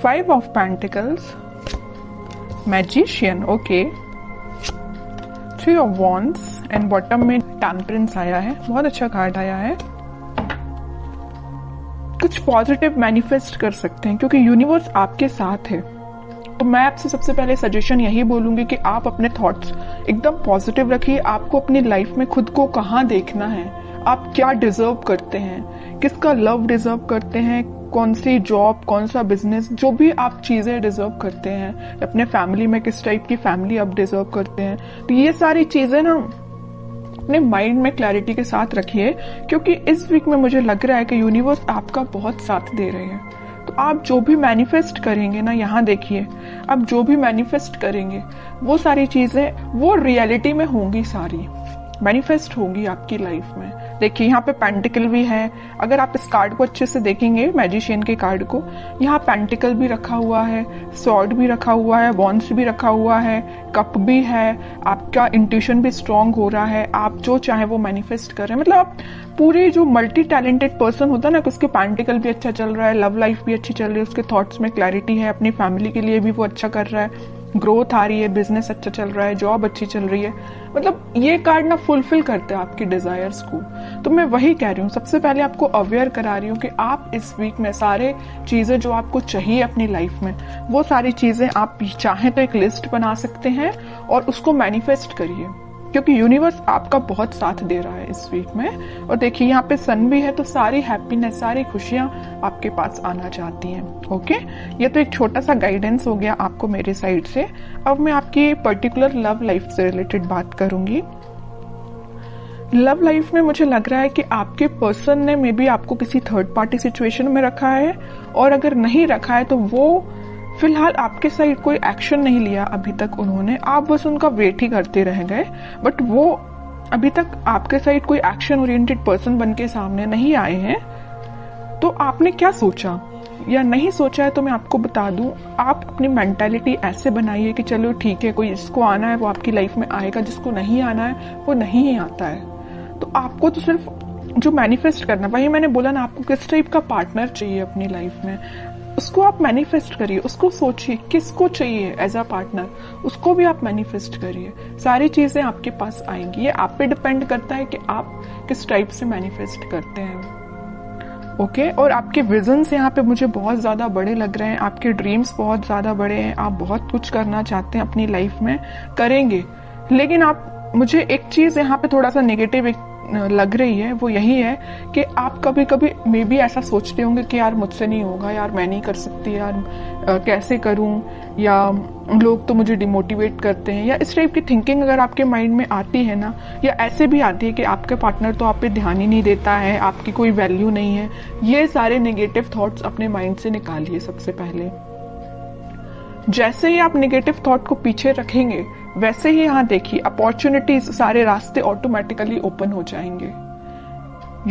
5 of pentacles, magician, okay, 3 of wands and bottom में temperance आया है। बहुत अच्छा कार्ड आया है। कुछ पॉजिटिव मैनिफेस्ट कर सकते हैं क्योंकि यूनिवर्स आपके साथ है। तो मैं आपसे सबसे पहले सजेशन यही बोलूंगी कि आप अपने थॉट्स एकदम पॉजिटिव रखिए। आपको अपनी लाइफ में खुद को कहाँ देखना है, आप क्या डिजर्व करते हैं, किसका लव डिजर्व करते हैं, कौन सी जॉब, कौन सा बिजनेस, जो भी आप चीजें डिजर्व करते हैं, अपने फैमिली में किस टाइप की फैमिली आप डिजर्व करते हैं। तो ये सारी चीजें ना अपने माइंड में क्लैरिटी के साथ रखिए क्योंकि इस वीक में मुझे लग रहा है कि यूनिवर्स आपका बहुत साथ दे रहे हैं। तो आप जो भी मैनिफेस्ट करेंगे ना, यहाँ देखिए, आप जो भी मैनिफेस्ट करेंगे वो सारी चीजें वो रियलिटी में होंगी, सारी मैनिफेस्ट होगी आपकी लाइफ में। देखिए यहाँ पे पेंटिकल भी है। अगर आप इस कार्ड को अच्छे से देखेंगे, मैजिशियन के कार्ड को, यहाँ पेंटिकल भी रखा हुआ है, स्वॉर्ड भी रखा हुआ है, वॉन्ड्स भी रखा हुआ है, कप भी है। आपका इंट्यूशन भी स्ट्रांग हो रहा है, आप जो चाहे वो मैनिफेस्ट कर रहे हैं। मतलब आप पूरे जो मल्टी टैलेंटेड पर्सन होता है ना, कि उसके पेंटिकल भी अच्छा चल रहा है, लव लाइफ भी अच्छी चल रही है, उसके थॉट्स में क्लैरिटी है, अपनी फैमिली के लिए भी वो अच्छा कर रहा है, ग्रोथ आ रही है, बिजनेस अच्छा चल रहा है, जॉब अच्छी चल रही है। मतलब ये कार्ड ना फुलफिल करते हैं आपकी डिजायर्स को। तो मैं वही कह रही हूँ, सबसे पहले आपको अवेयर करा रही हूँ कि आप इस वीक में सारे चीजें जो आपको चाहिए अपनी लाइफ में, वो सारी चीजें आप चाहें तो एक लिस्ट बना सकते हैं और उसको मैनिफेस्ट करिए क्योंकि यूनिवर्स आपका बहुत साथ दे रहा है इस वीक में। और देखिए यहाँ पे सन भी है, तो सारी हैप्पीनेस, सारी खुशियां आपके पास आना चाहती हैं। ओके, ये तो एक छोटा सा गाइडेंस हो गया आपको मेरे साइड से। अब मैं आपकी पर्टिकुलर लव लाइफ से रिलेटेड बात करूंगी। लव लाइफ में मुझे लग रहा है कि आपके पर्सन ने मे बी आपको किसी थर्ड पार्टी सिचुएशन में रखा है, और अगर नहीं रखा है तो वो फिलहाल आपके साइड कोई एक्शन नहीं लिया अभी तक उन्होंने, आप बस उनका वेट ही करते रह गए। बट वो अभी तक आपके साइड कोई एक्शन ओरिएंटेड पर्सन बन के सामने नहीं आए हैं। तो आपने क्या सोचा या नहीं सोचा है तो मैं आपको बता दूं, आप अपनी मेंटालिटी ऐसे बनाइए कि चलो ठीक है, कोई जिसको आना है वो आपकी लाइफ में आएगा, जिसको नहीं आना है वो नहीं ही आता है। तो आपको तो सिर्फ जो मैनिफेस्ट करना, वही मैंने बोला ना, आपको किस टाइप का पार्टनर चाहिए अपनी लाइफ में, उसको आप मैनिफेस्ट करिए, उसको सोचिए किसको चाहिए एज अ पार्टनर, उसको भी आप मैनिफेस्ट करिए। सारी चीजें आपके पास आएंगी। ये आप पे डिपेंड करता है कि आप किस टाइप से मैनिफेस्ट करते हैं। ओके, और आपके विजन्स यहाँ पे मुझे बहुत ज्यादा बड़े लग रहे हैं, आपके ड्रीम्स बहुत ज्यादा बड़े हैं, आप बहुत कुछ करना चाहते हैं अपनी लाइफ में, करेंगे। लेकिन आप, मुझे एक चीज यहाँ पे थोड़ा सा नेगेटिव लग रही है, वो यही है कि आप कभी कभी मे बी ऐसा सोचते होंगे कि यार मुझसे नहीं होगा, यार मैं नहीं कर सकती, यार कैसे करूं, या लोग तो मुझे डिमोटिवेट करते हैं, या इस टाइप की थिंकिंग अगर आपके माइंड में आती है ना, या ऐसे भी आती है कि आपका पार्टनर तो आप पे ध्यान ही नहीं देता है, आपकी कोई वैल्यू नहीं है, ये सारे नेगेटिव थॉट्स अपने माइंड से निकालिए। सबसे पहले जैसे ही आप नेगेटिव थॉट को पीछे रखेंगे, वैसे ही यहाँ देखिए अपॉर्चुनिटीज, सारे रास्ते ऑटोमेटिकली ओपन हो जाएंगे।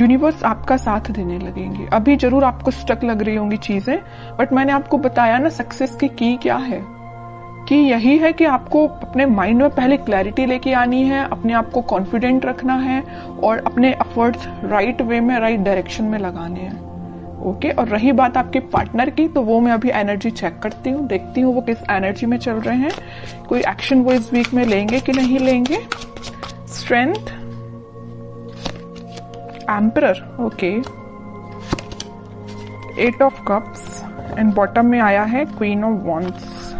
यूनिवर्स आपका साथ देने लगेंगे। अभी जरूर आपको स्टक लग रही होंगी चीजें, बट मैंने आपको बताया ना सक्सेस की क्या है, कि यही है कि आपको अपने माइंड में पहले क्लैरिटी लेके आनी है, अपने आप को कॉन्फिडेंट रखना है और अपने एफर्ट्स राइट वे में, राइट डायरेक्शन में लगाने हैं। ओके, और रही बात आपके पार्टनर की, तो वो मैं अभी एनर्जी चेक करती हूँ, देखती हूँ वो किस एनर्जी में चल रहे हैं, कोई एक्शन वो इस वीक में लेंगे कि नहीं लेंगे। Strength, emperor, okay, 8 of cups and bottom में आया है क्वीन ऑफ वॉन्ड्स।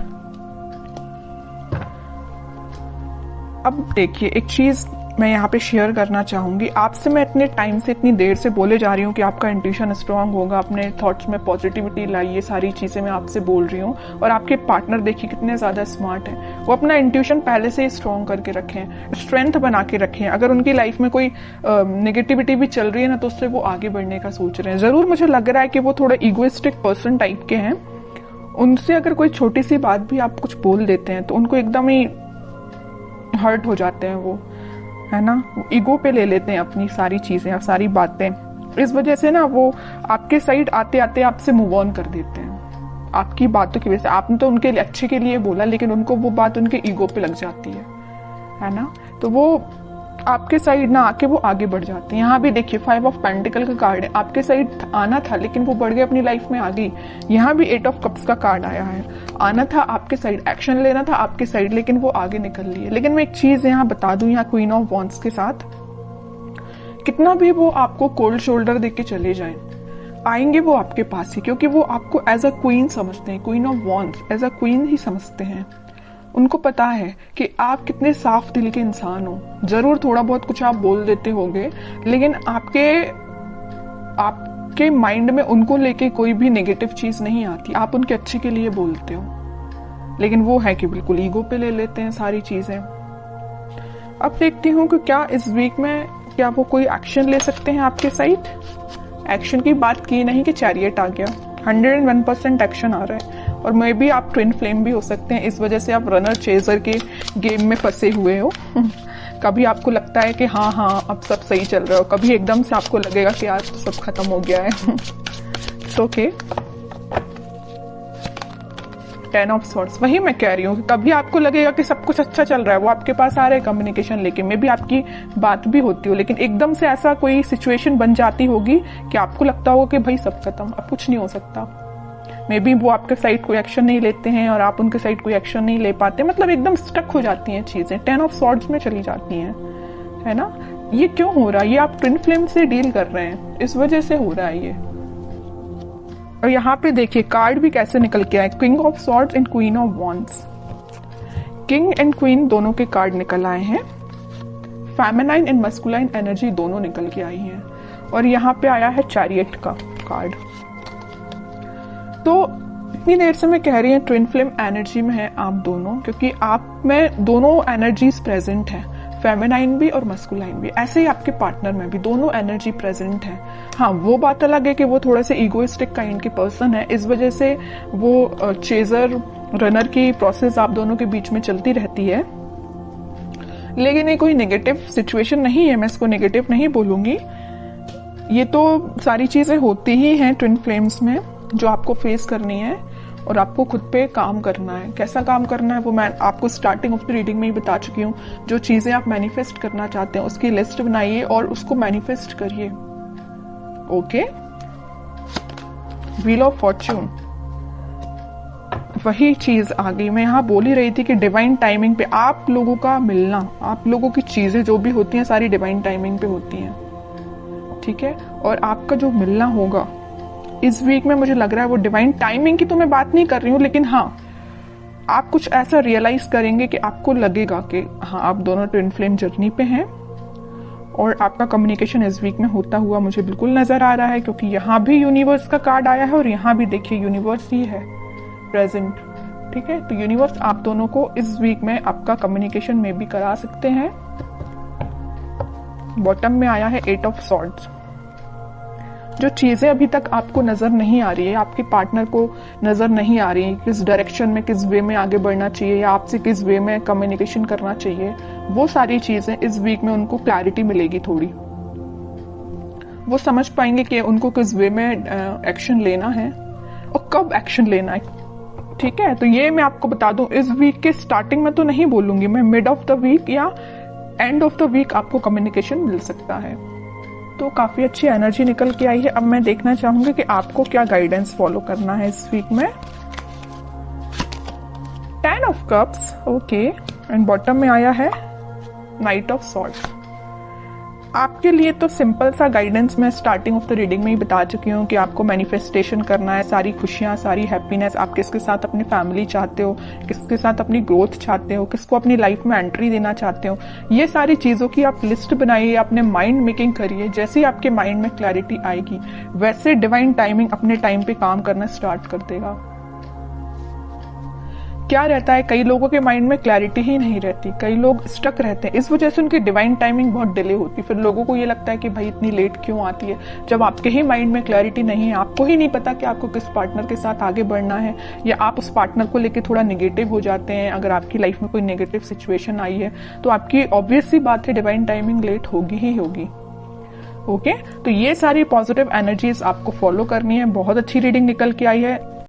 अब देखिए एक चीज मैं यहाँ पे शेयर करना चाहूंगी आपसे। मैं इतने टाइम से, इतनी देर से बोले जा रही हूँ कि आपका इंट्यूशन स्ट्रांग होगा, अपने थॉट्स में पॉजिटिविटी लाइए, सारी चीजें मैं आपसे बोल रही हूँ। और आपके पार्टनर देखिए कितने ज्यादा स्मार्ट हैं, वो अपना इंट्यूशन पहले से ही स्ट्रांग करके रखें, स्ट्रेंथ बना के रखें। अगर उनकी लाइफ में कोई नेगेटिविटी भी चल रही है ना, तो उससे वो आगे बढ़ने का सोच रहे हैं। जरूर मुझे लग रहा है कि वो थोड़ा ईगोइस्टिक पर्सन टाइप के हैं। उनसे अगर कोई छोटी सी बात भी आप कुछ बोल देते हैं तो उनको एकदम ही हर्ट हो जाते हैं, वो है ना, ईगो पे ले लेते हैं अपनी सारी चीजें, सारी बातें। इस वजह से ना वो आपके साइड आते आते आपसे मूव ऑन कर देते हैं आपकी बातों की वजह से। आपने तो उनके अच्छे के लिए बोला, लेकिन उनको वो बात उनके ईगो पे लग जाती है ना। तो वो आपके साइड ना आके वो आगे बढ़ जाते हैं। यहाँ भी देखिए 5 ऑफ पेंटिकल का कार्ड है, आपके साइड आना था लेकिन वो बढ़ गए, अपनी लाइफ में आ गई। यहाँ भी 8 ऑफ कप्स का कार्ड आया है, आना था आपके साइड, एक्शन लेना था आपके साइड, लेकिन वो आगे निकल लिए। लेकिन मैं एक चीज यहाँ बता दूं, यहाँ क्वीन ऑफ वॉन्ड्स के साथ कितना भी वो आपको कोल्ड शोल्डर देके चले जाएं, आएंगे वो आपके पास ही, क्योंकि वो आपको एज अ क्वीन समझते हैं, queen of wands as a queen ही समझते हैं। उनको पता है कि आप कितने साफ दिल के इंसान हो। जरूर थोड़ा बहुत कुछ आप बोल देते होंगे, लेकिन आपके माइंड में उनको लेके कोई भी नेगेटिव चीज नहीं आती, आप उनके अच्छे के लिए बोलते हो। लेकिन वो है कि बिल्कुल ईगो पे ले लेते हैं सारी चीजें। अब देखती हूँ कि क्या इस वीक में क्या वो कोई एक्शन ले सकते हैं आपके साइड। एक्शन की बात की नहीं कि चैरियट आ गया, 101% एक्शन आ रहा है। और मे भी आप ट्विन फ्लेम भी हो सकते हैं, इस वजह से आप रनर चेजर के गेम में फंसे हुए हो। कभी आपको लगता है कि हाँ अब सब सही चल रहा हो, कभी एकदम से आपको लगेगा कि आज तो सब खत्म हो गया है। ओके, 10 ऑफ सॉर्ड्स, वही मैं कह रही हूँ कि कभी आपको लगेगा कि सब कुछ अच्छा चल रहा है, वो आपके पास आ रहे हैं कम्युनिकेशन लेके, मे भी आपकी बात भी होती हो, लेकिन एकदम से ऐसा कोई सिचुएशन बन जाती होगी कि आपको लगता होगा कि भाई सब खत्म, अब कुछ नहीं हो सकता। मे बी वो आपके साइड कोई एक्शन नहीं लेते हैं और आप उनके साइड कोई एक्शन नहीं ले पाते, मतलब एकदम स्टक हो जाती हैं चीजें, 10 ऑफ सॉर्ड्स में चली जाती हैं, है ना। ये क्यों हो रहा है? ये आप ट्विन फ्लेम से डील कर रहे हैं, इस वजह से हो रहा है ये। और यहाँ पे देखिए कार्ड भी कैसे निकल के आए, king of swords and queen of wands. King and queen दोनों के कार्ड निकल आए हैं, फेमिनाइन एंड मस्कुलाइन एनर्जी दोनों निकल के आई हैं। और यहाँ पे आया है चैरियट का कार्ड। तो इतनी देर से मैं कह रही हूँ ट्विन फ्लेम एनर्जी में है आप दोनों, क्योंकि आप में दोनों एनर्जीज प्रेजेंट है, फेमिनाइन भी और मस्कुलाइन भी। ऐसे ही आपके पार्टनर में भी दोनों एनर्जी प्रेजेंट है। हाँ, वो बात अलग है कि वो थोड़े से इगोइस्टिक काइंड के पर्सन है, इस वजह से वो चेजर रनर की प्रोसेस आप दोनों के बीच में चलती रहती है। लेकिन ये कोई नेगेटिव सिचुएशन नहीं है, मैं इसको नेगेटिव नहीं बोलूंगी। ये तो सारी चीजें होती ही हैं ट्विन फ्लेम्स में, जो आपको फेस करनी है और आपको खुद पे काम करना है। कैसा काम करना है वो मैं आपको स्टार्टिंग ऑफ द रीडिंग में ही बता चुकी हूँ। जो चीजें आप मैनिफेस्ट करना चाहते हैं उसकी लिस्ट बनाइए और उसको मैनिफेस्ट करिए। ओके, व्हील ऑफ फॉर्च्यून, वही चीज आ गई। मैं यहाँ बोल ही रही थी कि डिवाइन टाइमिंग पे आप लोगों का मिलना, आप लोगों की चीजें जो भी होती हैं सारी डिवाइन टाइमिंग पे होती हैं, ठीक है। और आपका जो मिलना होगा इस वीक में, मुझे लग रहा है वो डिवाइन टाइमिंग की तो मैं बात नहीं कर रही हूँ, लेकिन हाँ आप कुछ ऐसा रियलाइज करेंगे कि आपको लगेगा कि हाँ आप दोनों ट्विन फ्लेम जर्नी पे हैं। और आपका कम्युनिकेशन इस वीक में होता हुआ मुझे बिल्कुल नजर आ रहा है, क्योंकि यहाँ भी यूनिवर्स का कार्ड आया है और यहाँ भी देखिए यूनिवर्स ही है प्रेजेंट, ठीक है। तो यूनिवर्स आप दोनों को इस वीक में आपका कम्युनिकेशन में भी करा सकते हैं। बॉटम में आया है 8 ऑफ सॉर्ड्स। जो चीजें अभी तक आपको नजर नहीं आ रही है, आपके पार्टनर को नजर नहीं आ रही है, किस डायरेक्शन में, किस वे में आगे बढ़ना चाहिए या आपसे किस वे में कम्युनिकेशन करना चाहिए, वो सारी चीजें इस वीक में उनको क्लैरिटी मिलेगी थोड़ी। वो समझ पाएंगे कि उनको किस वे में एक्शन लेना है और कब एक्शन लेना है, ठीक है। तो ये मैं आपको बता दूं, इस वीक के स्टार्टिंग में तो नहीं बोलूंगी मैं, मिड ऑफ द वीक या एंड ऑफ द वीक आपको कम्युनिकेशन मिल सकता है। तो काफी अच्छी एनर्जी निकल के आई है। अब मैं देखना चाहूंगी कि आपको क्या गाइडेंस फॉलो करना है इस वीक में। 10 of cups, okay, and bottom में आया है नाइट ऑफ सॉर्ड्स। आपके लिए तो सिंपल सा गाइडेंस मैं स्टार्टिंग ऑफ द रीडिंग में ही बता चुकी हूँ कि आपको मैनिफेस्टेशन करना है, सारी खुशियां, सारी हैप्पीनेस। आप किसके साथ अपनी फैमिली चाहते हो, किसके साथ अपनी ग्रोथ चाहते हो, किसको अपनी लाइफ में एंट्री देना चाहते हो, ये सारी चीजों की आप लिस्ट बनाइए, अपने माइंड मेकिंग करिए। जैसे ही आपके माइंड में क्लैरिटी आएगी वैसे डिवाइन टाइमिंग अपने टाइम पे काम करना स्टार्ट कर देगा। क्या रहता है, कई लोगों के माइंड में क्लैरिटी ही नहीं रहती, कई लोग स्टक रहते हैं, इस वजह से उनकी डिवाइन टाइमिंग बहुत डिले होती है। फिर लोगों को ये लगता है कि भाई इतनी लेट क्यों आती है, जब आपके ही माइंड में क्लैरिटी नहीं है, आपको ही नहीं पता कि आपको किस पार्टनर के साथ आगे बढ़ना है, या आप उस पार्टनर को लेकर थोड़ा नेगेटिव हो जाते हैं। अगर आपकी लाइफ में कोई नेगेटिव सिचुएशन आई है तो आपकी ऑब्वियस सी बात है डिवाइन टाइमिंग लेट होगी ही होगी। ओके, तो ये सारी पॉजिटिव एनर्जीज आपको फॉलो करनी है। बहुत अच्छी रीडिंग निकल के आई है।